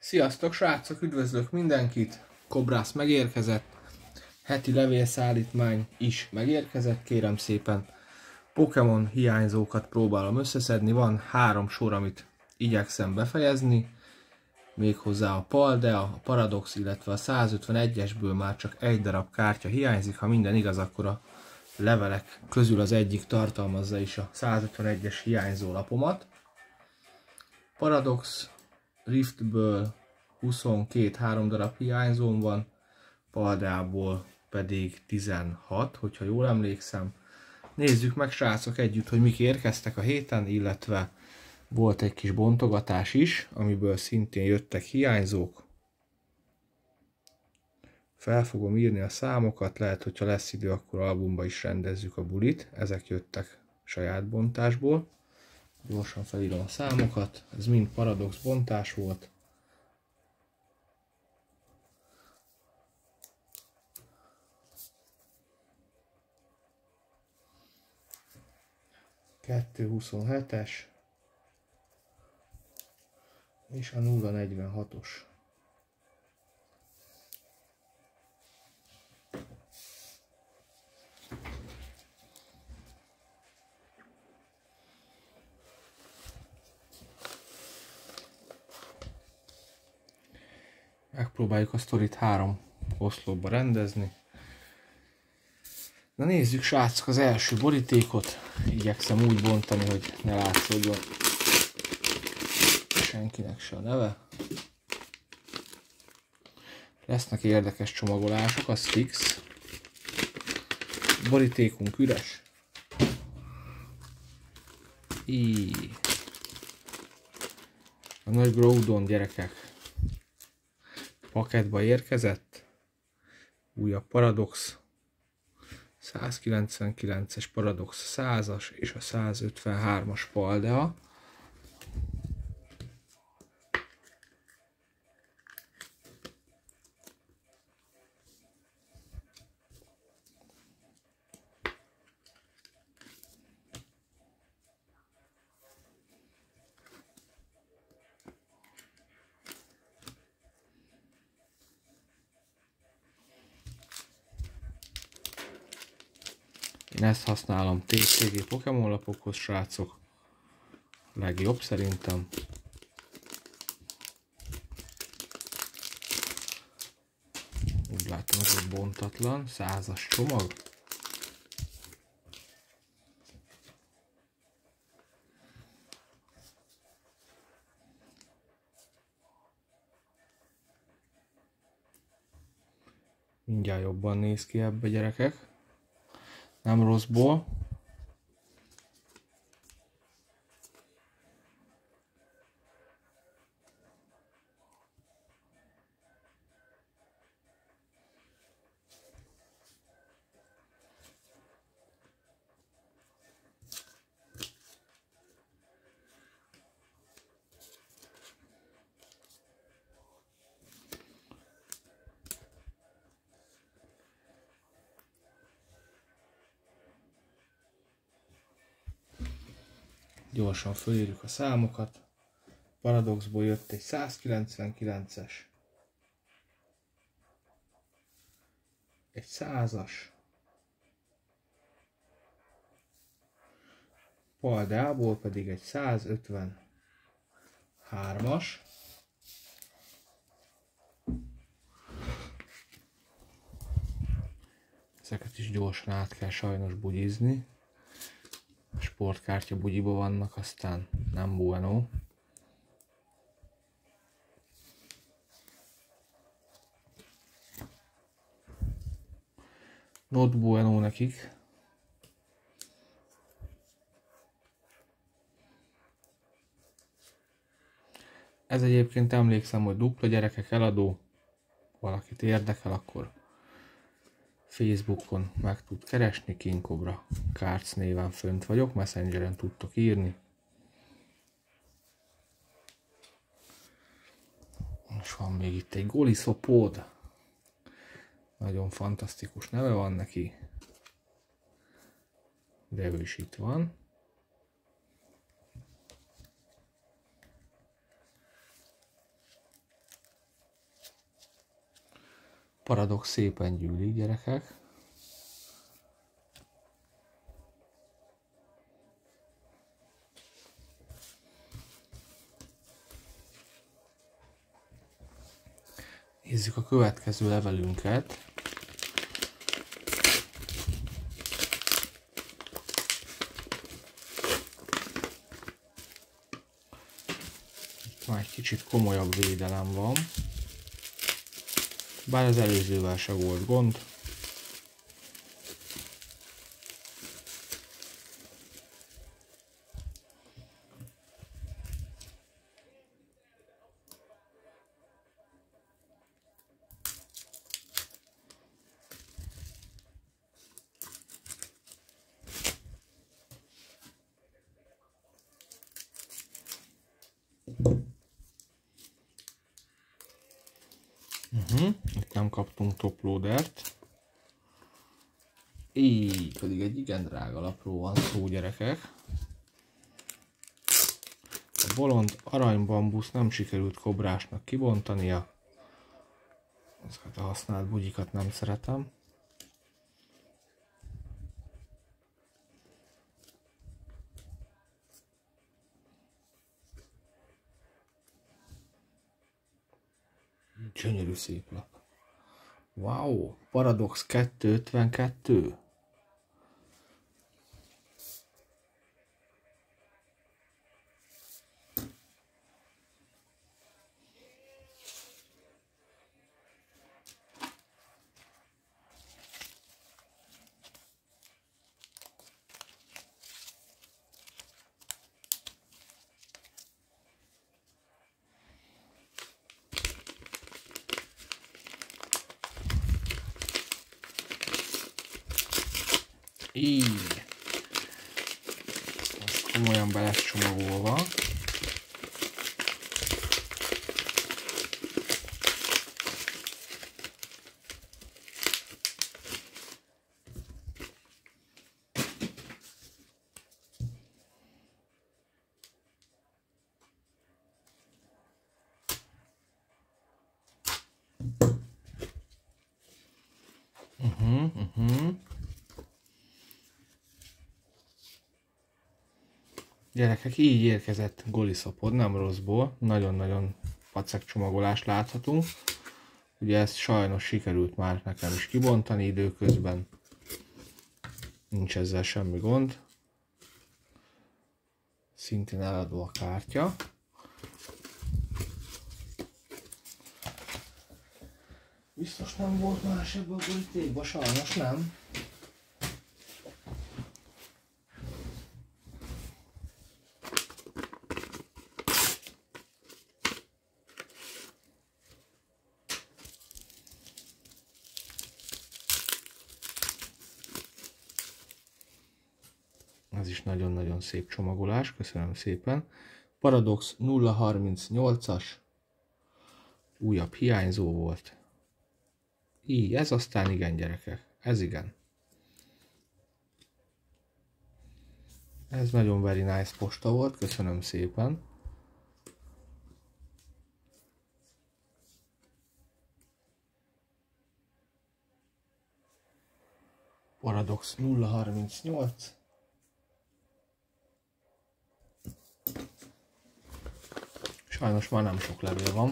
Sziasztok srácok, üdvözlök mindenkit! Kobrász megérkezett, heti levélszállítmány is megérkezett, kérem szépen. Pokémon hiányzókat próbálom összeszedni, van 3 sor, amit igyekszem befejezni. Méghozzá a Paldea, a Paradox, illetve a 151-esből már csak egy darab kártya hiányzik. Ha minden igaz, akkor a levelek közül az egyik tartalmazza is a 151-es hiányzó lapomat. Paradox Riftből 22 3 darab hiányzóm van, Paldeából pedig 16, hogyha jól emlékszem. Nézzük meg srácok együtt, hogy mik érkeztek a héten, illetve volt egy kis bontogatás is, amiből szintén jöttek hiányzók. Fel fogom írni a számokat, lehet, hogyha lesz idő, akkor albumba is rendezzük a bulit. Ezek jöttek saját bontásból. Gyorsan felírom a számokat, ez mind Paradox bontás volt. A 227-es és a 046-os. Megpróbáljuk a sztorit 3 oszlopba rendezni. Na nézzük srácok az első borítékot. Igyekszem úgy bontani, hogy ne látszódjon senkinek se a neve. Lesznek érdekes csomagolások, az fix. Borítékunk üres. A nagy Groudon gyerekek paketba érkezett. Újabb Paradox. 199-es Paradox 100-as és a 153-as Paldea. Én ezt használom TCG Pokémon lapokhoz, srácok. Legjobb szerintem. Úgy látom, ez egy bontatlan, 100-as csomag. Mindjárt jobban néz ki ebbe, gyerekek. Nem rosszból. Gyorsan fölírjuk a számokat. Paradoxból jött egy 199-es, egy 100-as, Paldeából pedig egy 153-as, ezeket is gyorsan át kell sajnos bugyizni. Sportkártya bugyiba vannak, aztán nem bueno. Not bueno nekik. Ez egyébként emlékszem, hogy dupla gyerekek eladó. Valakit érdekel, akkor Facebookon meg tud keresni, King Cobra Cards néven fönt vagyok, Messengeren tudtok írni. És van még itt egy Golisopod. Nagyon fantasztikus neve van neki. De ő is itt van. Paradox szépen gyűlik, gyerekek. Nézzük a következő levelünket. Itt már egy kicsit komolyabb védelem van. Bár az előzővel se volt gond. Itt nem kaptunk toploadert. Így pedig egy igen drága lapról van szó, gyerekek. A bolond aranybambusz nem sikerült kobrásnak kibontania. Ezeket a használt bugyikat nem szeretem. Gyönyörű szép lap. Wow, Paradox 252. Így. Most komolyan be lesz csomagolva. Gyerekek, így érkezett Golisopod, nem rosszból, nagyon-nagyon pacek csomagolást láthatunk. Ugye ezt sajnos sikerült már nekem is kibontani időközben, nincs ezzel semmi gond. Szintén eladó a kártya. Biztos nem volt más ebből a borítékban, sajnos nem. Ez is nagyon-nagyon szép csomagolás, köszönöm szépen. Paradox 038-as, újabb hiányzó volt. Így, ez aztán igen, gyerekek, ez igen. Ez nagyon very nice posta volt, köszönöm szépen. Paradox 038. Sajnos már nem sok levél van.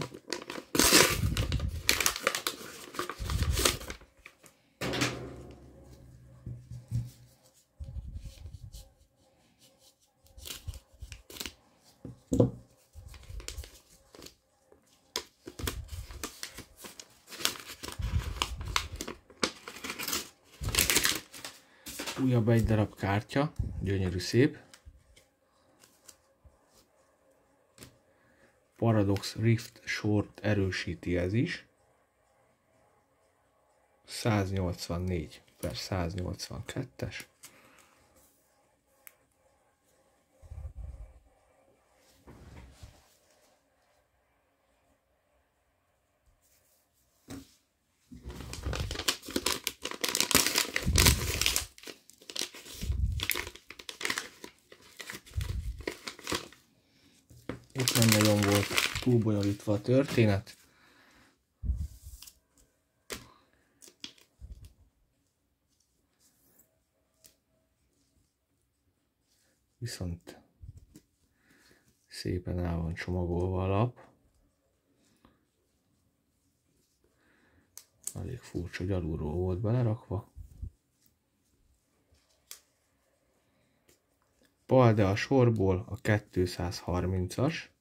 Újabb egy darab kártya, gyönyörű szép. Paradox Rift Short erősíti ez is. 184/182-es. Itt nem nagyon volt túl bonyolítva a történet. viszont szépen el van csomagolva a lap. Elég furcsa, hogy alulról volt belerakva. Paldea sorból a 230-as.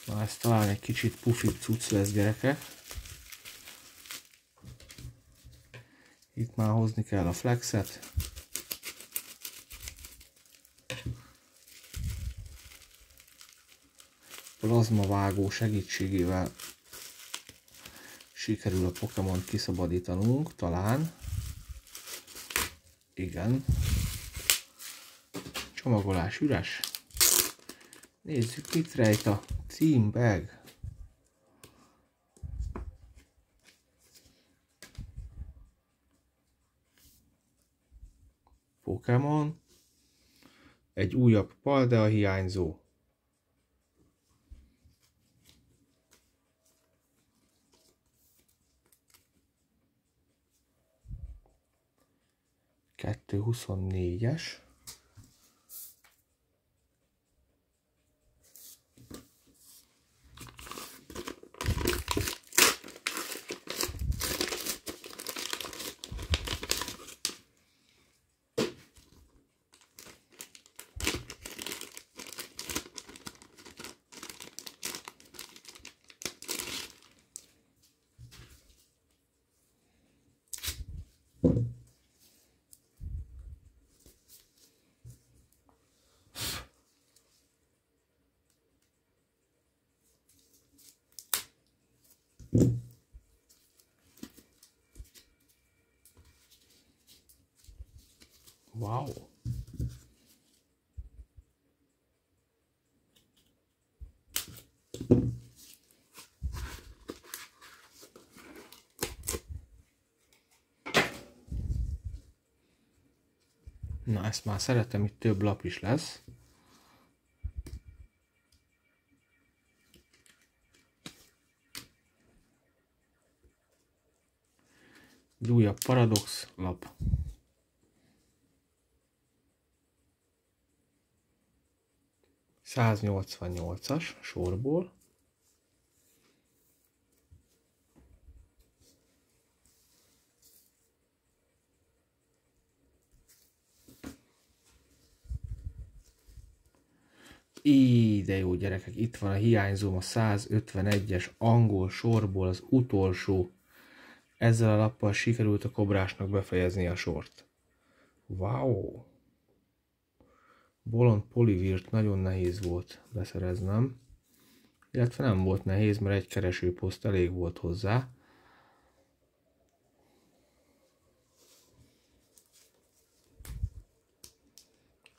Na, ez talán egy kicsit pufibb cucc lesz, gyerekek. Itt már hozni kell a flexet. Plazmavágó segítségével sikerül a Pokémont kiszabadítanunk, talán. Igen. Csomagolás üres. Nézzük, mit rejt a címbag. Pokémon. Egy újabb Paldea hiányzó. Kettő 24-es. Wow. Na, ezt már szeretem, itt több lap is lesz. Egy újabb Paradox lap. ...188-as sorból. De jó, gyerekek, itt van a hiányzóm, a 151-es angol sorból, az utolsó. Ezzel a lappal sikerült a kobrásnak befejezni a sort. Wow! Bolond Polivírt nagyon nehéz volt beszereznem. Illetve nem volt nehéz, mert egy keresőposzt elég volt hozzá.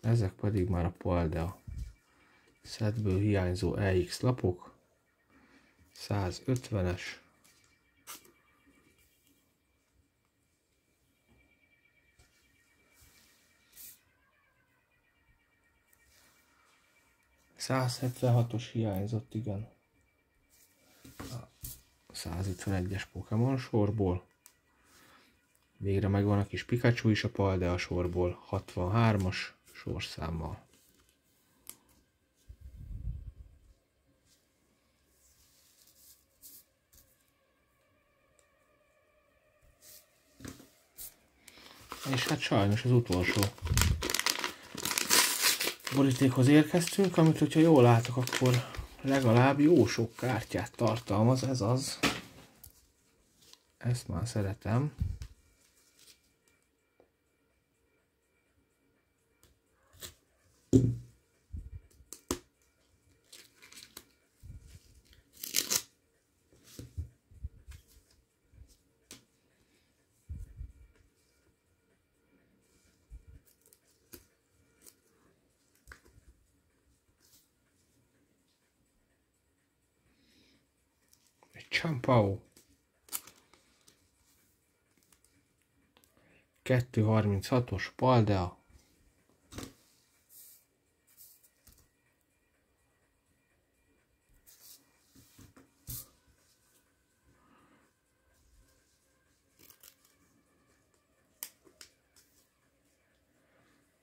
Ezek pedig már a Paldea setből hiányzó EX lapok. 150-es. A 176-os hiányzott, igen. A 151-es Pokémon sorból. Végre megvan a kis Pikachu is a Paldea sorból, 63-as sorszámmal. És hát sajnos az utolsó borítékhoz érkeztünk, amit, hogyha jól látok, akkor legalább jó sok kártyát tartalmaz, ez az. Ezt már szeretem. Champao. 236-os Paldea.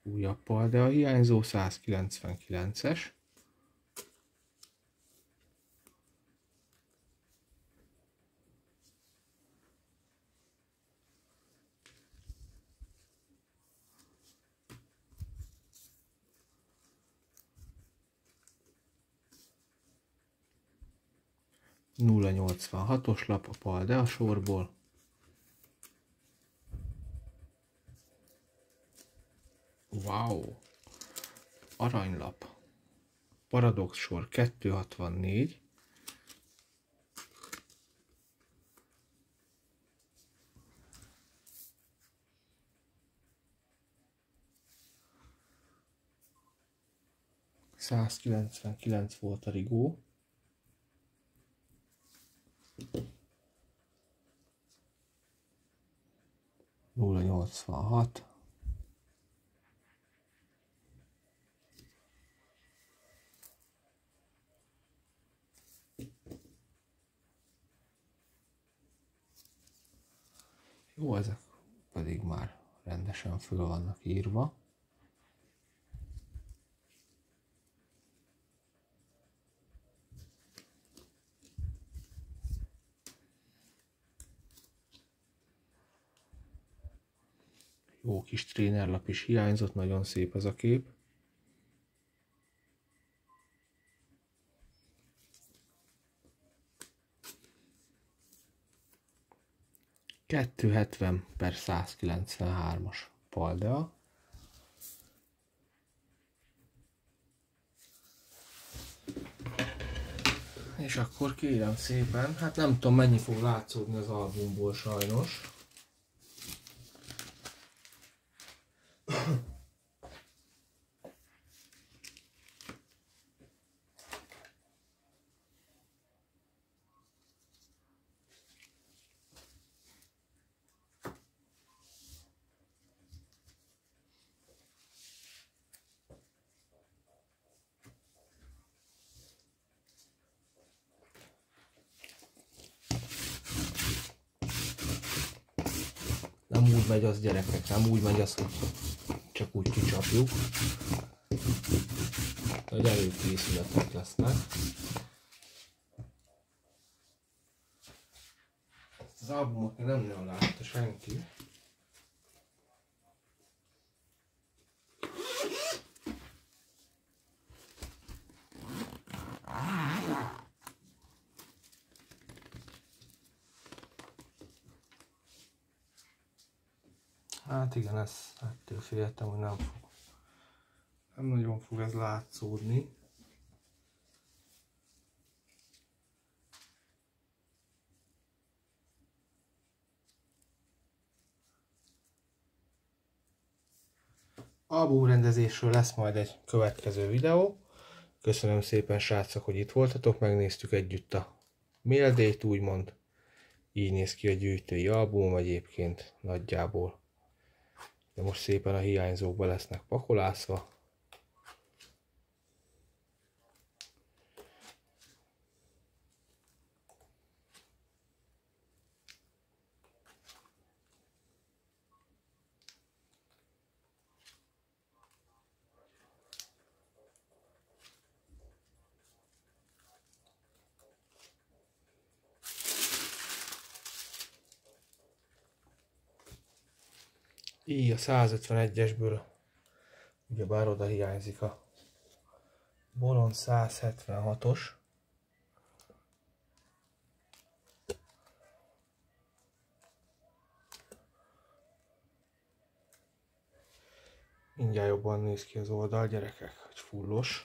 Újabb Paldea hiányzó, 199-es. .086-os lap a Paldea sorból. Wow! Aranylap. Paradox sor 264. ...199 volt a rigó. .086. Jó, ezek pedig már rendesen föl vannak írva. Jó kis trénerlap is hiányzott, nagyon szép ez a kép. ...270/193-as Paldea. És akkor kérem szépen, hát nem tudom mennyi fog látszódni az albumból sajnos. Nem úgy megy az, gyerekek, nem úgy megy az, hogy csak úgy kicsapjuk. Nagy előkészületek lesznek. Az albumot nem nagyon látta senki. Hát igen, ettől féltem, hogy nem nagyon fog ez látszódni. Albumrendezésről lesz majd egy következő videó. Köszönöm szépen, srácok, hogy itt voltatok, megnéztük együtt a méldét, úgymond. Így néz ki a gyűjtői album egyébként nagyjából. De most szépen a hiányzók be lesznek pakolászva. Így a 151-esből, ugyebár oda hiányzik a Bolond 176-os. Mindjárt jobban néz ki az oldal, gyerekek, hogy fullos.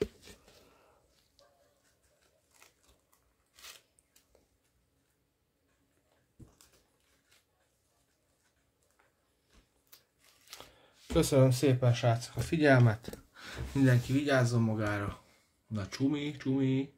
Köszönöm szépen, srácok, a figyelmet. Mindenki vigyázzon magára. Na, csumi, csumi.